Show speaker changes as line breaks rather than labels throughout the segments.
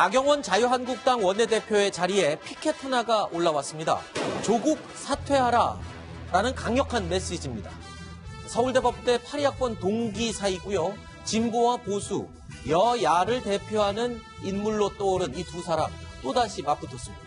나경원 자유한국당 원내대표의 자리에 피켓 하나가 올라왔습니다. 조국 사퇴하라라는 강력한 메시지입니다. 서울대법대 82학번 동기 사이고요. 진보와 보수, 여야를 대표하는 인물로 떠오른 이 두 사람 또다시 맞붙었습니다.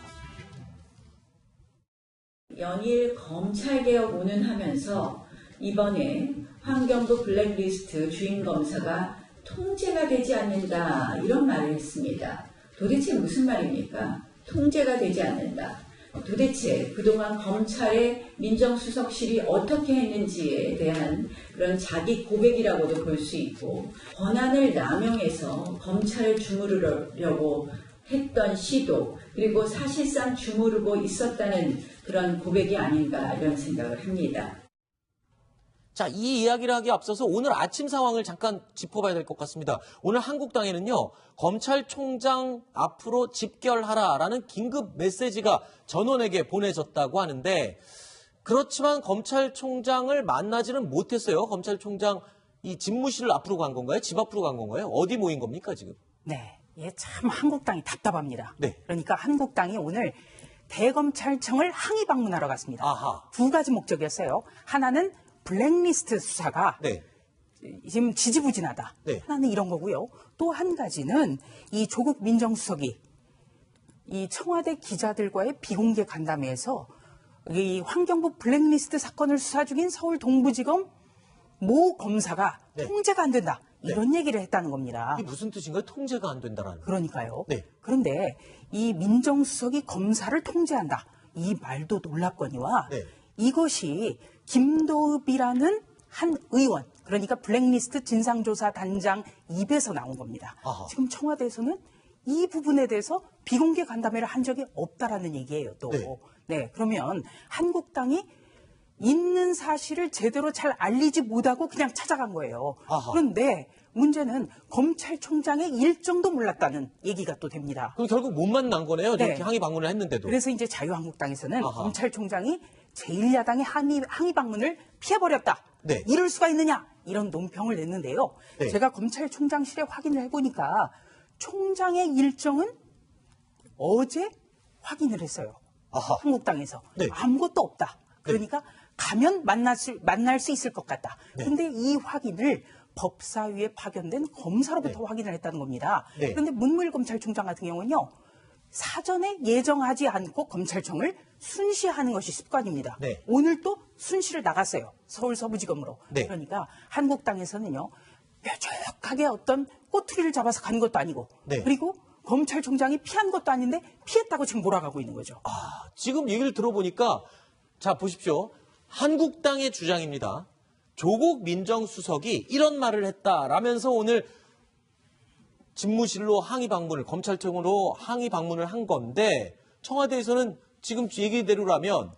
연일 검찰개혁 운운하면서 이번에 환경부 블랙리스트 주임검사가 통제가 되지 않는다 이런 말을 했습니다. 도대체 무슨 말입니까? 통제가 되지 않는다. 도대체 그동안 검찰의 민정수석실이 어떻게 했는지에 대한 그런 자기 고백이라고도 볼 수 있고 권한을 남용해서 검찰을 주무르려고 했던 시도 그리고 사실상 주무르고 있었다는 그런 고백이 아닌가 이런 생각을 합니다.
자, 이 이야기를 하기에 앞서서 오늘 아침 상황을 잠깐 짚어봐야 될 것 같습니다. 오늘 한국당에는요, 검찰총장 앞으로 집결하라라는 긴급 메시지가 전원에게 보내졌다고 하는데, 그렇지만 검찰총장을 만나지는 못했어요. 검찰총장 이 집무실을 앞으로 간 건가요? 집 앞으로 간 건가요? 어디 모인 겁니까, 지금?
네, 참 한국당이 답답합니다.
네.
그러니까 한국당이 오늘 대검찰청을 항의 방문하러 갔습니다.
아하.
두 가지 목적이었어요. 하나는 블랙리스트 수사가
네.
지금 지지부진하다.
네.
하나는 이런 거고요. 또 한 가지는 이 조국 민정수석이 이 청와대 기자들과의 비공개 간담회에서 이 환경부 블랙리스트 사건을 수사 중인 서울 동부지검 모 검사가
네.
통제가 안 된다. 이런 얘기를 했다는 겁니다.
이게 무슨 뜻인가요? 통제가 안 된다라는.
그러니까요.
네.
그런데 이 민정수석이 검사를 통제한다. 이 말도 놀랍거니와
네.
이것이 김도읍이라는 한 의원, 그러니까 블랙리스트 진상조사단장 입에서 나온 겁니다.
아하.
지금 청와대에서는 이 부분에 대해서 비공개 간담회를 한 적이 없다라는 얘기예요, 또.
네.
네, 그러면 한국당이 있는 사실을 제대로 잘 알리지 못하고 그냥 찾아간 거예요.
아하.
그런데 문제는 검찰총장의 일정도 몰랐다는 얘기가 또 됩니다.
그럼 결국 못 만난 거네요.
네.
이렇게 항의 방문을 했는데도.
그래서 이제 자유한국당에서는
아하.
검찰총장이 제1야당의 항의 방문을 피해버렸다.
네.
이럴 수가 있느냐. 이런 논평을 냈는데요.
네.
제가 검찰총장실에 확인을 해보니까 총장의 일정은 어제 확인을 했어요.
아하.
한국당에서.
네.
아무것도 없다. 그러니까 가면 만날 수 있을 것 같다.
네.
그런데 이 확인을 법사위에 파견된 검사로부터
네.
확인을 했다는 겁니다.
네.
그런데 문무일 검찰총장 같은 경우는요. 사전에 예정하지 않고 검찰청을 순시하는 것이 습관입니다.
네.
오늘 또 순시를 나갔어요. 서울 서부지검으로.
네.
그러니까 한국당에서는요. 뾰족하게 어떤 꼬투리를 잡아서 간 것도 아니고
네.
그리고 검찰총장이 피한 것도 아닌데 피했다고 지금 몰아가고 있는 거죠.
지금 얘기를 들어보니까 자 보십시오. 한국당의 주장입니다. 조국 민정수석이 이런 말을 했다라면서 오늘 집무실로 항의 방문을 검찰청으로 항의 방문을 한 건데 청와대에서는 지금 얘기대로라면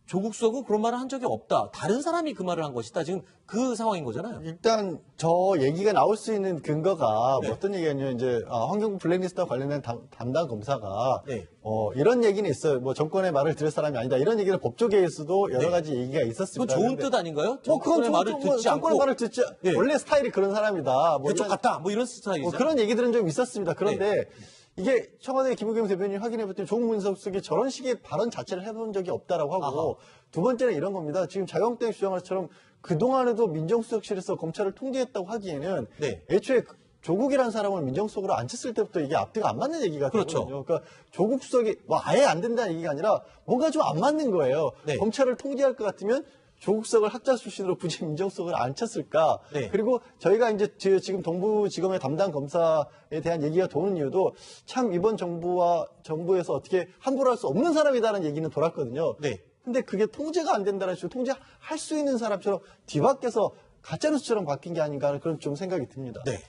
조국 수석은 그런 말을 한 적이 없다. 다른 사람이 그 말을 한 것이다. 지금 그 상황인 거잖아요.
일단 저 얘기가 나올 수 있는 근거가
네.
뭐 어떤 얘기냐면 이제 환경부 블랙리스트와 관련된 담당 검사가
네.
이런 얘기는 있어요. 뭐 정권의 말을 들을 사람이 아니다. 이런 얘기를 법조계에서도 여러
네.
가지 얘기가
그건
있었습니다.
좋은
그런데
뜻 아닌가요?
그건
정권의 말을 듣지 않고
정권의 말을 듣지
예.
원래 스타일이 그런 사람이다. 뭐
대쪽
이런-
같다. 뭐 이런 스타일이죠.
그런 얘기들은 좀 있었습니다. 그런데 이게 청와대 김우겸 대변인이 확인해봤더니 조국 민정수석이 저런 식의 발언 자체를 해본 적이 없다라고 하고 두 번째는 이런 겁니다. 지금 자유한국당이 주장한 것처럼 그동안에도 민정수석실에서 검찰을 통제했다고 하기에는
네.
애초에 조국이라는 사람을 민정수석으로 앉혔을 때부터 이게 앞뒤가 안 맞는 얘기가
그렇죠.
되거든요. 그러니까 조국 수석이 뭐 아예 안 된다는 얘기가 아니라 뭔가 좀 안 맞는 거예요.
네.
검찰을 통제할 것 같으면 조국 수석을 학자 출신으로 굳이 민정수석을 앉혔을까?
네.
그리고 저희가 이제 지금 동부지검의 담당 검사에 대한 얘기가 도는 이유도 참 이번 정부에서 어떻게 함부로 할 수 없는 사람이다라는 얘기는 돌았거든요.
네.
근데 그게 통제가 안 된다는 식으로 통제할 수 있는 사람처럼 뒤바뀌어서 가짜뉴스처럼 바뀐 게 아닌가 하는 그런 좀 생각이 듭니다.
네.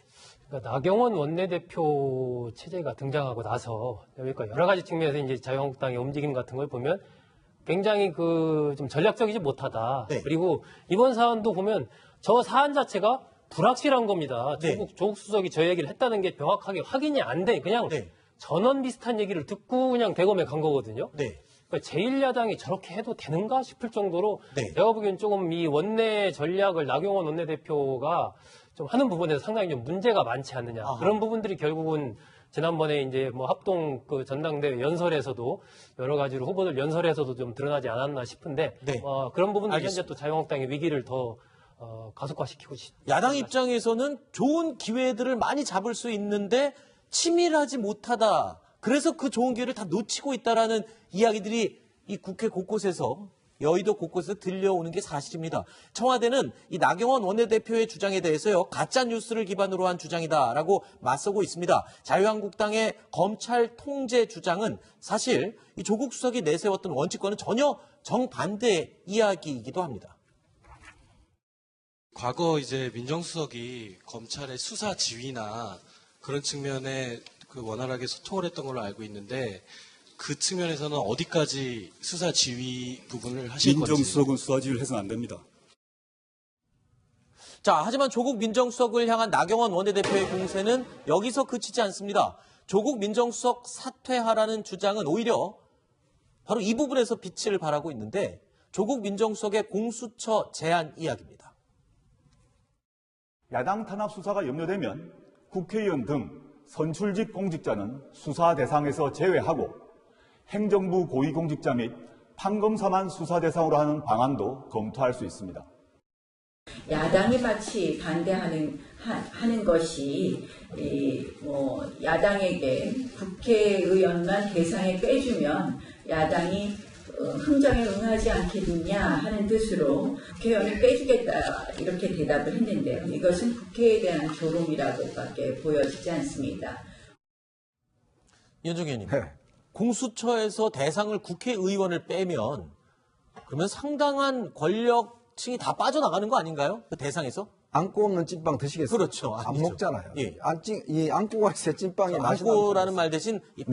그러니까 나경원 원내대표 체제가 등장하고 나서 그러니까 여러 가지 측면에서 이제 자유한국당의 움직임 같은 걸 보면 굉장히 좀 전략적이지 못하다.
네.
그리고 이번 사안도 보면 저 사안 자체가 불확실한 겁니다.
네.
조국 수석이 저 얘기를 했다는 게 명확하게 확인이 안 돼. 그냥
네.
전원 비슷한 얘기를 듣고 그냥 대검에 간 거거든요.
네.
그러니까 제1야당이 저렇게 해도 되는가 싶을 정도로
네.
내가 보기엔 조금 이 원내 전략을 나경원 원내대표가 좀 하는 부분에서 상당히 좀 문제가 많지 않느냐.
아하.
그런 부분들이 결국은 지난번에 이제 뭐 합동 그 전당대회 연설에서도 여러 가지로 후보들 연설에서도 좀 드러나지 않았나 싶은데
네.
그런 부분들이
알겠습니다.
현재 또 자유한국당의 위기를 더 가속화시키고
야당 입장에서는 좋은 기회들을 많이 잡을 수 있는데 치밀하지 못하다. 그래서 그 좋은 기회를 다 놓치고 있다라는 이야기들이 이 국회 곳곳에서 여의도 곳곳에서 들려오는 게 사실입니다. 청와대는 이 나경원 원내대표의 주장에 대해서요, 가짜 뉴스를 기반으로 한 주장이다라고 맞서고 있습니다. 자유한국당의 검찰 통제 주장은 사실 이 조국 수석이 내세웠던 원칙과는 전혀 정반대 이야기이기도 합니다.
과거 이제 민정수석이 검찰의 수사 지휘나 그런 측면에 그 원활하게 소통을 했던 걸로 알고 있는데 그 측면에서는 어디까지 수사 지휘 부분을 하실 건지.
민정수석은 수사 지휘를 해서는 안 됩니다.
자, 하지만 조국 민정수석을 향한 나경원 원내대표의 공세는 여기서 그치지 않습니다. 조국 민정수석 사퇴하라는 주장은 오히려 바로 이 부분에서 빛을 발하고 있는데 조국 민정수석의 공수처 제안 이야기입니다.
야당 탄압 수사가 염려되면 국회의원 등 선출직 공직자는 수사 대상에서 제외하고 행정부 고위공직자 및 판검사만 수사 대상으로 하는 방안도 검토할 수 있습니다.
야당이 마치 반대하는 것이 야당에게 국회의원만 대상에 빼주면 야당이 흥정에 응하지 않겠느냐 하는 뜻으로 국회의원을 빼주겠다 이렇게 대답을 했는데요. 이것은 국회에 대한 조롱이라고밖에 보여지지 않습니다.
이현정 의원님, 공수처에서 대상을 국회의원을 빼면 그러면 상당한 권력층이 다 빠져나가는 거 아닌가요? 그 대상에서?
안고 없는 찐빵 드시겠어요?
그렇죠.
안
아니죠.
먹잖아요.
예.
이 안고가 있어야 찐빵이 맛이
안고라는 말 대신 이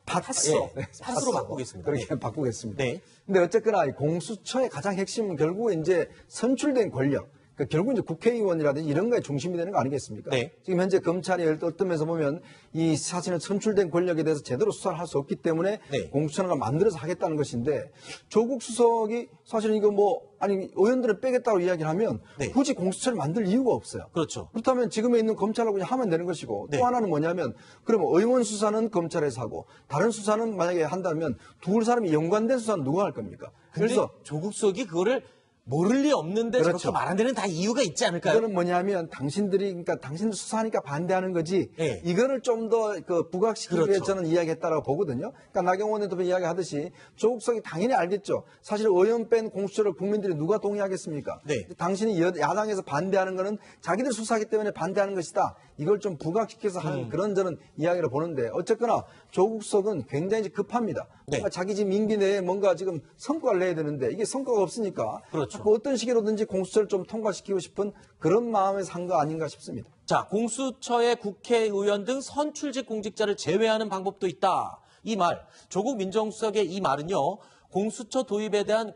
팥으로
팥으로 바꾸겠습니다.
그렇게 바꾸겠습니다.
네.
근데 어쨌거나 이 공수처의 가장 핵심은 결국은 이제 선출된 권력, 그러니까 결국 이제 국회의원이라든지 이런 거에 중심이 되는 거 아니겠습니까?
네.
지금 현재 검찰이 어떤 면에서 보면 이 사실은 선출된 권력에 대해서 제대로 수사를 할 수 없기 때문에
네.
공수처를 만들어서 하겠다는 것인데 조국 수석이 사실은 이거 의원들을 빼겠다고 이야기를 하면
네.
굳이 공수처를 만들 이유가 없어요.
그렇죠.
그렇다면 지금에 있는 검찰하고 그냥 하면 되는 것이고
네.
또 하나는 뭐냐면 그러면 의원 수사는 검찰에서 하고 다른 수사는 만약에 한다면 두 사람이 연관된 수사는 누가 할 겁니까?
그래서 조국 수석이 그거를 모를 리 없는데
그렇죠.
저렇게 말한 데는 다 이유가 있지 않을까요?
그거는 뭐냐면 당신들 수사하니까 반대하는 거지
네.
이거를 좀 더 부각시키기
그렇죠.
위해서 저는 이야기했다라고 보거든요. 그러니까 나경원 대표 이야기하듯이 조국 수석이 당연히 알겠죠. 사실 의원 뺀 공수처를 국민들이 누가 동의하겠습니까?
네.
당신이 야당에서 반대하는 거는 자기들 수사하기 때문에 반대하는 것이다. 이걸 좀 부각시켜서 하는 그런 저는 이야기를 보는데 어쨌거나 조국 수석은 굉장히 급합니다.
네.
그러니까 자기 집 임기 내에 뭔가 지금 성과를 내야 되는데 이게 성과가 없으니까
그렇죠.
자꾸 어떤 식으로든지 공수처를 좀 통과시키고 싶은 그런 마음에서 한 거 아닌가 싶습니다.
자, 공수처의 국회의원 등 선출직 공직자를 제외하는 방법도 있다. 이 말, 조국 민정수석의 이 말은요, 공수처 도입에 대한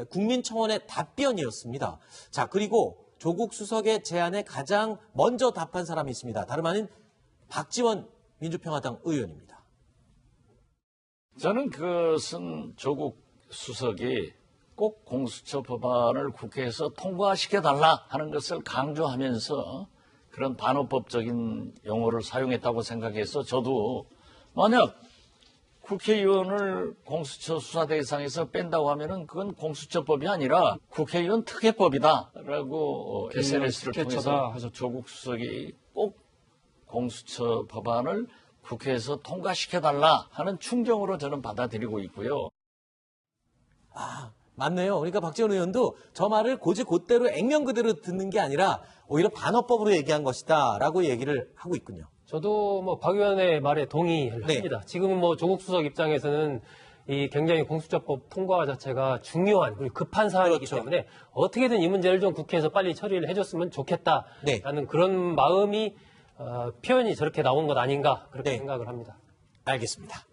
국민청원의 답변이었습니다. 자, 그리고 조국 수석의 제안에 가장 먼저 답한 사람이 있습니다. 다름 아닌 박지원 민주평화당 의원입니다.
저는 그것은 조국 수석이 꼭 공수처 법안을 국회에서 통과시켜달라 하는 것을 강조하면서 그런 반어법적인 용어를 사용했다고 생각해서 저도 만약 국회의원을 공수처 수사 대상에서 뺀다고 하면은 그건 공수처법이 아니라 국회의원 특혜법이다라고 SNS를 통해서 조국 수석이 꼭 공수처 법안을 국회에서 통과시켜달라 하는 충정으로 저는 받아들이고 있고요.
맞네요. 그러니까 박지원 의원도 저 말을 곧대로 액면 그대로 듣는 게 아니라 오히려 반어법으로 얘기한 것이다 라고 얘기를 하고 있군요.
저도 박 의원의 말에 동의를
네.
합니다. 지금 조국 수석 입장에서는 이 굉장히 공수처법 통과 자체가 중요한 그리고 급한 사안이기
그렇죠.
때문에 어떻게든 이 문제를 좀 국회에서 빨리 처리를 해줬으면 좋겠다라는
네.
그런 마음이 표현이 저렇게 나온 것 아닌가 그렇게
네.
생각을 합니다.
알겠습니다.